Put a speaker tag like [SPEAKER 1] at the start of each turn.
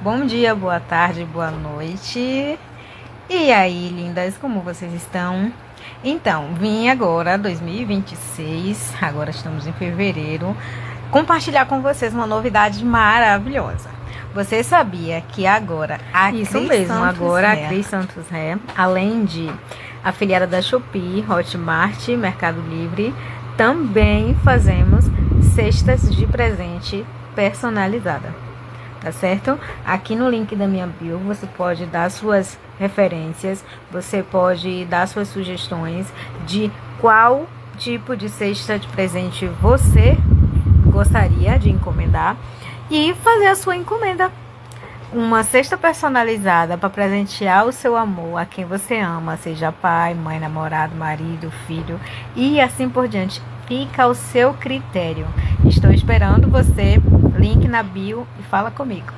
[SPEAKER 1] Bom dia, boa tarde, boa noite. E aí, lindas, como vocês estão? Então, vim agora, 2026, agora estamos em fevereiro, compartilhar com vocês uma novidade maravilhosa. Você sabia que agora a Cris Santos Ré, além de afiliada da Shopee, Hotmart, Mercado Livre, também fazemos cestas de presente personalizada, tá certo? Aqui no link da minha bio você pode dar suas referências, você pode dar suas sugestões de qual tipo de cesta de presente você gostaria de encomendar e fazer a sua encomenda. Uma cesta personalizada para presentear o seu amor a quem você ama, seja pai, mãe, namorado, marido, filho e assim por diante. Fica ao seu critério. Estou esperando você. Link na bio e fala comigo.